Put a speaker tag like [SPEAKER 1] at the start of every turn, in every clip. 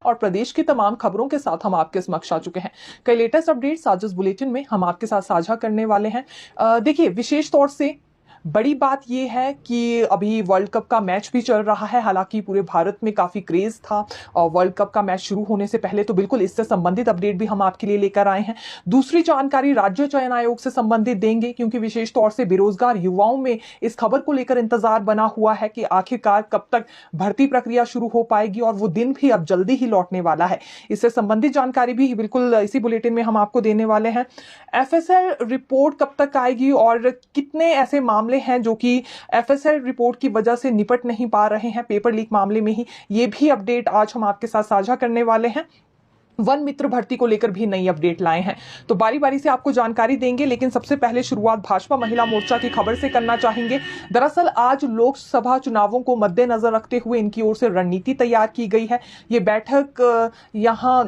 [SPEAKER 1] और प्रदेश की तमाम खबरों के साथ हम आपके समक्ष आ चुके हैं। कई लेटेस्ट अपडेट्स आज इस बुलेटिन में हम आपके साथ साझा करने वाले हैं। देखिए, विशेष तौर से बड़ी बात यह है कि अभी वर्ल्ड कप का मैच भी चल रहा है। हालांकि पूरे भारत में काफी क्रेज था और वर्ल्ड कप का मैच शुरू होने से पहले, तो बिल्कुल इससे संबंधित अपडेट भी हम आपके लिए लेकर आए हैं। दूसरी जानकारी राज्य चयन आयोग से संबंधित देंगे, क्योंकि विशेष तौर से बेरोजगार युवाओं में इस खबर को लेकर इंतजार बना हुआ है कि आखिरकार कब तक भर्ती प्रक्रिया शुरू हो पाएगी, और वो दिन भी अब जल्दी ही लौटने वाला है। इससे संबंधित जानकारी भी बिल्कुल इसी बुलेटिन में हम आपको देने वाले हैं। एफएसएल रिपोर्ट कब तक आएगी और कितने ऐसे मामले हैं जो कि एफएसएल रिपोर्ट की वजह से निपट नहीं पा रहे हैं पेपर लीक मामले में ही, ये भी अपडेट आज हम आपके साथ साझा करने वाले हैं। वन मित्र भर्ती को लेकर भी नई अपडेट लाए हैं, तो बारी बारी से आपको जानकारी देंगे। लेकिन सबसे पहले शुरुआत भाजपा महिला मोर्चा की खबर से करना चाहेंगे। दरअसल आज लोकसभा चुनावों को मद्देनजर रखते हुए इनकी ओर से रणनीति तैयार की गई है। ये बैठक यहां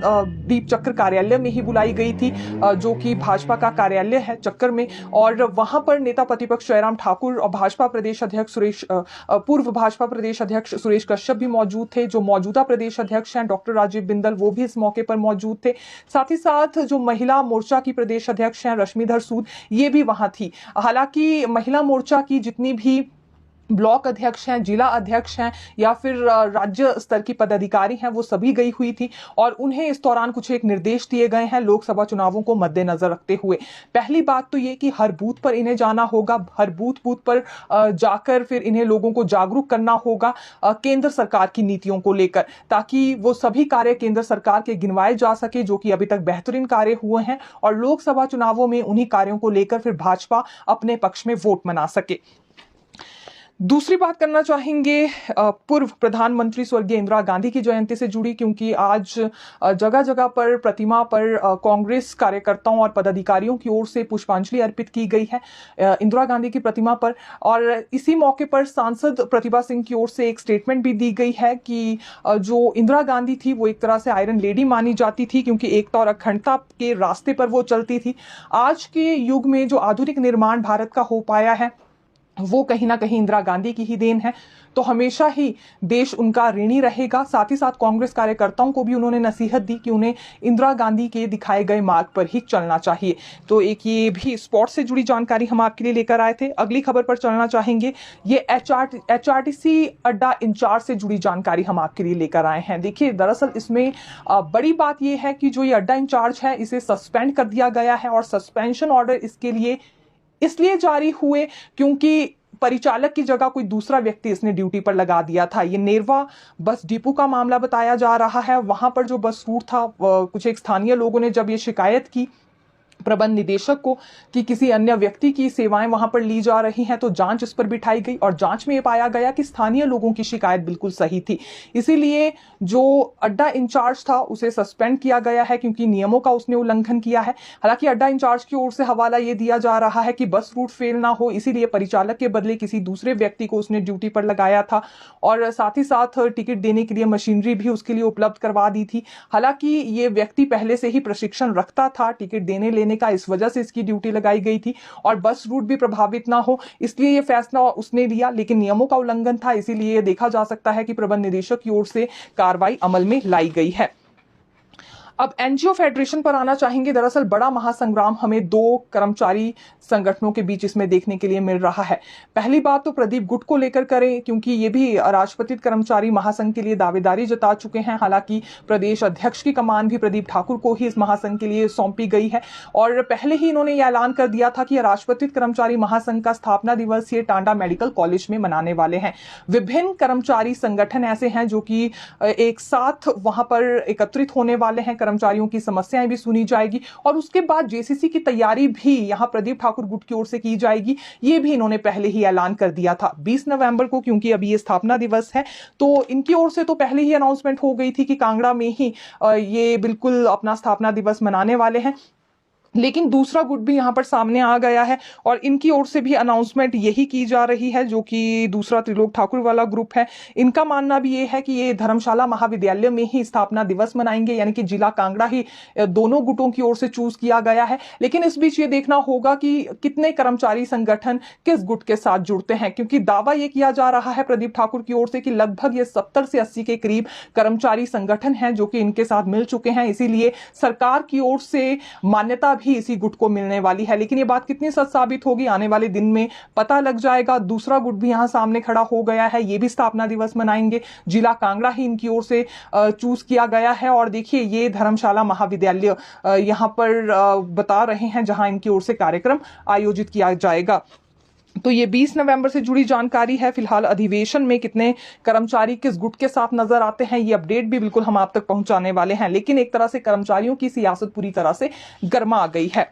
[SPEAKER 1] दीप चक्र कार्यालय में ही बुलाई गई थी, जो कि भाजपा का कार्यालय है चक्कर में, और वहां पर नेता प्रतिपक्ष जयराम ठाकुर और भाजपा प्रदेश अध्यक्ष पूर्व भाजपा प्रदेश अध्यक्ष सुरेश कश्यप भी मौजूद थे। जो मौजूदा प्रदेश अध्यक्ष हैं डॉक्टर राजीव बिंदल, वो भी इस मौके पर मौजूद थे। साथ ही साथ जो महिला मोर्चा की प्रदेश अध्यक्ष हैं रश्मिधर सूद, ये भी वहां थी। हालांकि महिला मोर्चा की जितनी भी ब्लॉक अध्यक्ष हैं, जिला अध्यक्ष हैं या फिर राज्य स्तर की पदाधिकारी हैं, वो सभी गई हुई थी और उन्हें इस दौरान कुछ एक निर्देश दिए गए हैं लोकसभा चुनावों को मद्देनजर रखते हुए। पहली बात तो ये कि हर बूथ पर इन्हें जाना होगा, हर बूथ पर जाकर फिर इन्हें लोगों को जागरूक करना होगा केंद्र सरकार की नीतियों को लेकर, ताकि वो सभी कार्य केंद्र सरकार के गिनवाए जा सके जो कि अभी तक बेहतरीन कार्य हुए हैं, और लोकसभा चुनावों में उन्हीं कार्यों को लेकर फिर भाजपा अपने पक्ष में वोट मना सके। दूसरी बात करना चाहेंगे पूर्व प्रधानमंत्री स्वर्गीय इंदिरा गांधी की जयंती से जुड़ी, क्योंकि आज जगह जगह पर प्रतिमा पर कांग्रेस कार्यकर्ताओं और पदाधिकारियों की ओर से पुष्पांजलि अर्पित की गई है इंदिरा गांधी की प्रतिमा पर। और इसी मौके पर सांसद प्रतिभा सिंह की ओर से एक स्टेटमेंट भी दी गई है कि जो इंदिरा गांधी थी वो एक तरह से आयरन लेडी मानी जाती थी, क्योंकि एकता और अखंडता के रास्ते पर वो चलती थी। आज के युग में जो आधुनिक निर्माण भारत का हो पाया है वो कहीं ना कहीं इंदिरा गांधी की ही देन है, तो हमेशा ही देश उनका ऋणी रहेगा। साथ ही साथ कांग्रेस कार्यकर्ताओं को भी उन्होंने नसीहत दी कि उन्हें इंदिरा गांधी के दिखाए गए मार्ग पर ही चलना चाहिए। तो एक ये भी स्पोर्ट्स से जुड़ी जानकारी हम आपके लिए लेकर आए थे। अगली खबर पर चलना चाहेंगे, ये एचआरटीसी अड्डा इंचार्ज से जुड़ी जानकारी हम आपके लिए लेकर आए हैं। देखिए, दरअसल इसमें बड़ी बात यह है कि जो ये अड्डा इंचार्ज है इसे सस्पेंड कर दिया गया है, और सस्पेंशन ऑर्डर इसके लिए इसलिए जारी हुए क्योंकि परिचालक की जगह कोई दूसरा व्यक्ति इसने ड्यूटी पर लगा दिया था। ये नेरवा बस डिपो का मामला बताया जा रहा है। वहां पर जो बस रूट था, कुछ एक स्थानीय लोगों ने जब ये शिकायत की प्रबंध निदेशक को कि किसी अन्य व्यक्ति की सेवाएं वहां पर ली जा रही हैं, तो जांच इस पर बिठाई गई और जांच में यह पाया गया कि स्थानीय लोगों की शिकायत बिल्कुल सही थी। इसीलिए जो अड्डा इंचार्ज था उसे सस्पेंड किया गया है, क्योंकि नियमों का उसने उल्लंघन किया है। हालांकि अड्डा इंचार्ज की ओर से हवाला यह दिया जा रहा है कि बस रूट फेल ना हो, इसीलिए परिचालक के बदले किसी दूसरे व्यक्ति को उसने ड्यूटी पर लगाया था, और साथ ही साथ टिकट देने के लिए मशीनरी भी उसके लिए उपलब्ध करवा दी थी। हालांकि ये व्यक्ति पहले से ही प्रशिक्षण रखता था टिकट देने का, इस वजह से इसकी ड्यूटी लगाई गई थी, और बस रूट भी प्रभावित ना हो इसलिए यह फैसला उसने लिया। लेकिन नियमों का उल्लंघन था, इसीलिए देखा जा सकता है कि प्रबंध निदेशक की ओर से कार्रवाई अमल में लाई गई है। अब एनजीओ फेडरेशन पर आना चाहेंगे। दरअसल बड़ा महासंग्राम हमें दो कर्मचारी संगठनों के बीच इसमें देखने के लिए मिल रहा है। पहली बात तो प्रदीप गुट को लेकर करें, क्योंकि ये भी राजपत्रित कर्मचारी महासंघ के लिए दावेदारी जता चुके हैं। हालांकि प्रदेश अध्यक्ष की कमान भी प्रदीप ठाकुर को ही इस महासंघ के लिए सौंपी गई है, और पहले ही इन्होंने ये ऐलान कर दिया था कि राजपत्रित कर्मचारी महासंघ का स्थापना दिवस ये टांडा मेडिकल कॉलेज में मनाने वाले हैं। विभिन्न कर्मचारी संगठन ऐसे हैं जो कि एक साथ वहां पर एकत्रित होने वाले हैं, कर्मचारियों की समस्याएं भी सुनी जाएगी, और उसके बाद जेसीसी की तैयारी भी यहां प्रदीप ठाकुर गुट की ओर से की जाएगी। ये भी इन्होंने पहले ही ऐलान कर दिया था 20 नवंबर को, क्योंकि अभी ये स्थापना दिवस है, तो इनकी ओर से तो पहले ही अनाउंसमेंट हो गई थी कि कांगड़ा में ही ये बिल्कुल अपना स्थापना दिवस मनाने वाले हैं। लेकिन दूसरा गुट भी यहाँ पर सामने आ गया है और इनकी ओर से भी अनाउंसमेंट यही की जा रही है, जो कि दूसरा त्रिलोक ठाकुर वाला ग्रुप है। इनका मानना भी ये है कि ये धर्मशाला महाविद्यालय में ही स्थापना दिवस मनाएंगे, यानी कि जिला कांगड़ा ही दोनों गुटों की ओर से चूज किया गया है। लेकिन इस बीच ये देखना होगा कि कितने कर्मचारी संगठन किस गुट के साथ जुड़ते हैं, क्योंकि दावा ये किया जा रहा है प्रदीप ठाकुर की ओर से कि लगभग ये 70 से 80 के करीब कर्मचारी संगठन हैं जो कि इनके साथ मिल चुके हैं। इसीलिए सरकार की ओर से मान्यता भी इसी गुट को मिलने वाली है। लेकिन ये बात कितनी सच साबित होगी आने वाले दिन में पता लग जाएगा। दूसरा गुट भी यहां सामने खड़ा हो गया है, ये भी स्थापना दिवस मनाएंगे, जिला कांगड़ा ही इनकी ओर से चूज किया गया है। और देखिए ये धर्मशाला महाविद्यालय यहां पर बता रहे हैं जहां इनकी ओर से कार्यक्रम आयोजित किया जाएगा। तो ये 20 नवंबर से जुड़ी जानकारी है। फिलहाल अधिवेशन में कितने कर्मचारी किस गुट के साथ नजर आते हैं, ये अपडेट भी बिल्कुल हम आप तक पहुंचाने वाले हैं। लेकिन एक तरह से कर्मचारियों की सियासत पूरी तरह से गर्मा गई है।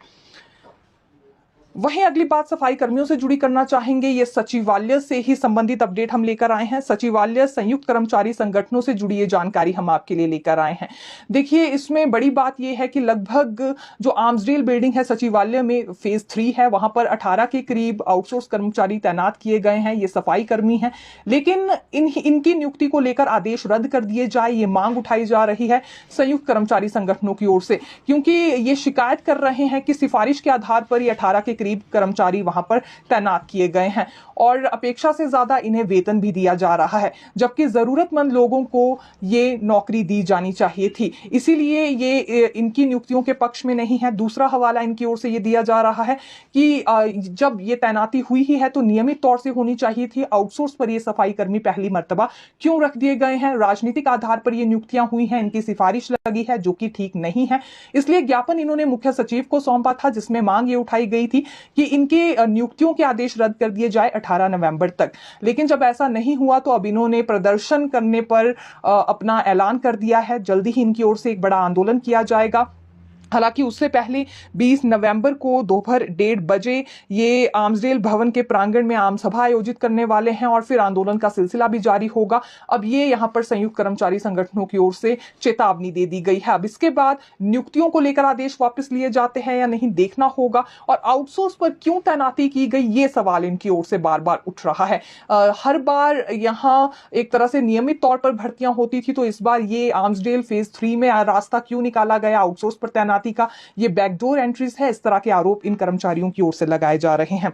[SPEAKER 1] वहीं अगली बात सफाई कर्मियों से जुड़ी करना चाहेंगे। ये सचिवालय से ही संबंधित अपडेट हम लेकर आए हैं। सचिवालय संयुक्त कर्मचारी संगठनों से जुड़ी ये जानकारी हम आपके लिए लेकर आए हैं। देखिए इसमें बड़ी बात यह है कि लगभग जो आर्म्सडेल बिल्डिंग है सचिवालय में फेज 3 है, वहां पर 18 के करीब आउटसोर्स कर्मचारी तैनात किए गए हैं। ये सफाई कर्मी हैं, लेकिन इनकी नियुक्ति को लेकर आदेश रद्द कर दिए जाए, ये मांग उठाई जा रही है संयुक्त कर्मचारी संगठनों की ओर से, क्योंकि ये शिकायत कर रहे हैं कि सिफारिश के आधार पर ये 18 के कर्मचारी वहां पर तैनात किए गए हैं और अपेक्षा से ज्यादा इन्हें वेतन भी दिया जा रहा है, जबकि जरूरतमंद लोगों को ये नौकरी दी जानी चाहिए थी। इसीलिए ये इनकी नियुक्तियों के पक्ष में नहीं है। दूसरा हवाला इनकी ओर से ये दिया जा रहा है कि जब ये तैनाती हुई ही है तो नियमित तौर से होनी चाहिए थी। आउटसोर्स पर ये सफाई कर्मी पहली मर्तबा क्यों रख दिए गए हैं? राजनीतिक आधार पर ये नियुक्तियां हुई हैं, इनकी सिफारिश लगी है जो कि ठीक नहीं है। इसलिए ज्ञापन इन्होंने मुख्य सचिव को सौंपा था, जिसमें मांग ये उठाई गई थी कि इनके नियुक्तियों के आदेश रद्द कर दिए जाए 18 नवंबर तक। लेकिन जब ऐसा नहीं हुआ तो अब इन्होंने प्रदर्शन करने पर अपना ऐलान कर दिया है। जल्दी ही इनकी ओर से एक बड़ा आंदोलन किया जाएगा। हालांकि उससे पहले 20 नवंबर को दोपहर 1:30 बजे ये आर्म्सडेल भवन के प्रांगण में आम सभा आयोजित करने वाले हैं और फिर आंदोलन का सिलसिला भी जारी होगा। अब ये यहां पर संयुक्त कर्मचारी संगठनों की ओर से चेतावनी दे दी गई है। अब इसके बाद नियुक्तियों को लेकर आदेश वापस लिए जाते हैं या नहीं देखना होगा, और आउटसोर्स पर क्यों तैनाती की गई ये सवाल इनकी ओर से बार बार उठ रहा है। हर बार यहां एक तरह से नियमित तौर पर भर्तियां होती थी, तो इस बार ये आर्म्सडेल फेज 3 में रास्ता क्यों निकाला गया आउटसोर्स पर तैनाती का? ये बैकडोर एंट्रीज है। इस तरह के आरोप इन कर्मचारियों की ओर से लगाए जा रहे हैं।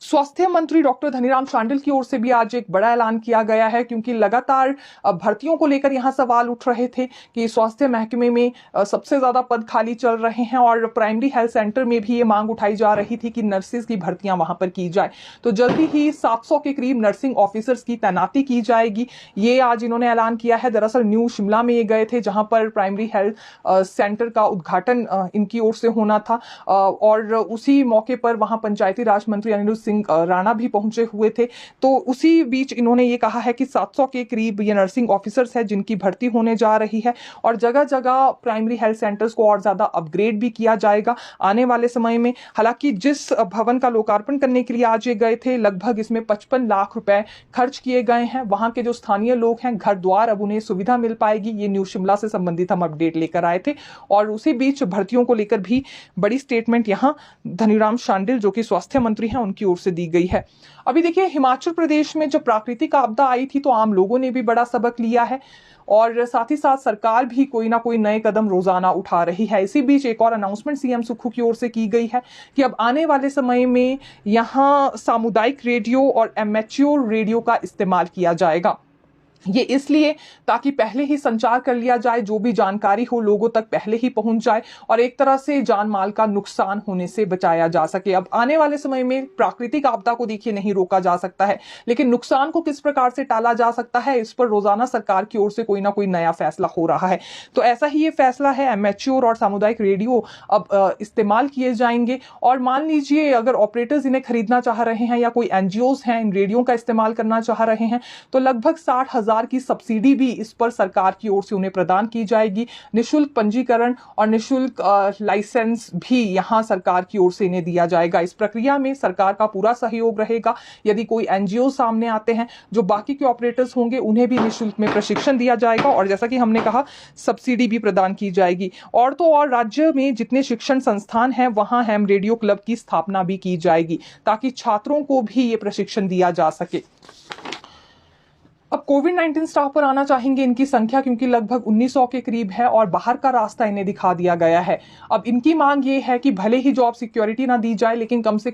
[SPEAKER 1] स्वास्थ्य मंत्री डॉक्टर धनीराम शांडिल की ओर से भी आज एक बड़ा ऐलान किया गया है, क्योंकि लगातार भर्तियों को लेकर यहां सवाल उठ रहे थे कि स्वास्थ्य महकमे में सबसे ज्यादा पद खाली चल रहे हैं और प्राइमरी हेल्थ सेंटर में भी ये मांग उठाई जा रही थी कि नर्सिस की भर्तियां वहां पर की जाए। तो जल्दी ही 700 के करीब नर्सिंग ऑफिसर्स की तैनाती की जाएगी, ये आज इन्होंने ऐलान किया है। दरअसल न्यू शिमला में ये गए थे जहां पर प्राइमरी हेल्थ सेंटर का उद्घाटन इनकी ओर से होना था, और उसी मौके पर वहां पंचायती राज मंत्री अनिरुद्ध सिंह राणा भी पहुंचे हुए थे। तो उसी बीच इन्होंने ये कहा है कि 700 के करीब ये नर्सिंग ऑफिसर्स हैं जिनकी भर्ती होने जा रही है, और जगह जगह प्राइमरी हेल्थ सेंटर्स को और ज्यादा अपग्रेड भी किया जाएगा आने वाले समय में। हालांकि जिस भवन का लोकार्पण करने के लिए आज ये गए थे, लगभग इसमें 55 लाख रुपए खर्च किए गए हैं। वहां के जो स्थानीय लोग हैं, घर द्वार, अब उन्हें सुविधा मिल पाएगी। ये न्यू शिमला से संबंधित हम अपडेट लेकर आए थे। और उसी बीच भर्तियों को लेकर भी बड़ी स्टेटमेंट यहां धनीराम शांडिल जो कि स्वास्थ्य मंत्री हैं उनकी ओर से दी गई है। अभी देखिए हिमाचल प्रदेश में जब प्राकृतिक आपदा आई थी तो आम लोगों ने भी बड़ा सबक लिया है, और साथ ही साथ सरकार भी कोई ना कोई नए कदम रोजाना उठा रही है। इसी बीच एक और अनाउंसमेंट सीएम सुक्खू की ओर से की गई है कि अब आने वाले समय में यहां सामुदायिक रेडियो और एमेच्योर रेडियो का इस्तेमाल किया जाएगा। ये इसलिए ताकि पहले ही संचार कर लिया जाए, जो भी जानकारी हो लोगों तक पहले ही पहुंच जाए और एक तरह से जान माल का नुकसान होने से बचाया जा सके। अब आने वाले समय में प्राकृतिक आपदा को देखिए नहीं रोका जा सकता है, लेकिन नुकसान को किस प्रकार से टाला जा सकता है, इस पर रोजाना सरकार की ओर से कोई ना कोई नया फैसला हो रहा है। तो ऐसा ही ये फैसला है, एमेच्योर और सामुदायिक रेडियो अब इस्तेमाल किए जाएंगे। और मान लीजिए अगर ऑपरेटर्स इन्हें खरीदना चाह रहे हैं या कोई एनजीओज हैं इन रेडियो का इस्तेमाल करना चाह रहे हैं, तो लगभग 60,000 प्रकार की सब्सिडी भी इस पर सरकार की ओर से उन्हें प्रदान की जाएगी। निःशुल्क पंजीकरण और निःशुल्क लाइसेंस भी यहाँ सरकार की ओर से इन्हें दिया जाएगा। इस प्रक्रिया में सरकार का पूरा सहयोग रहेगा। यदि कोई एनजीओ सामने आते हैं जो बाकी के ऑपरेटर्स होंगे, उन्हें भी निःशुल्क में प्रशिक्षण दिया जाएगा और जैसा कि हमने कहा सब्सिडी भी प्रदान की जाएगी। और तो और राज्य में जितने शिक्षण संस्थान हैं वहां हैम रेडियो क्लब की स्थापना भी की जाएगी ताकि छात्रों को भी ये प्रशिक्षण दिया जा सके। अब कोविड-19 स्टाफ पर आना चाहेंगे इनकी संख्या, क्योंकि लगभग 1900 के करीब है और बाहर का रास्ता इन्हें दिखा दिया गया है। अब इनकी मांग ये है कि भले ही जॉब सिक्योरिटी ना दी जाए, लेकिन कम से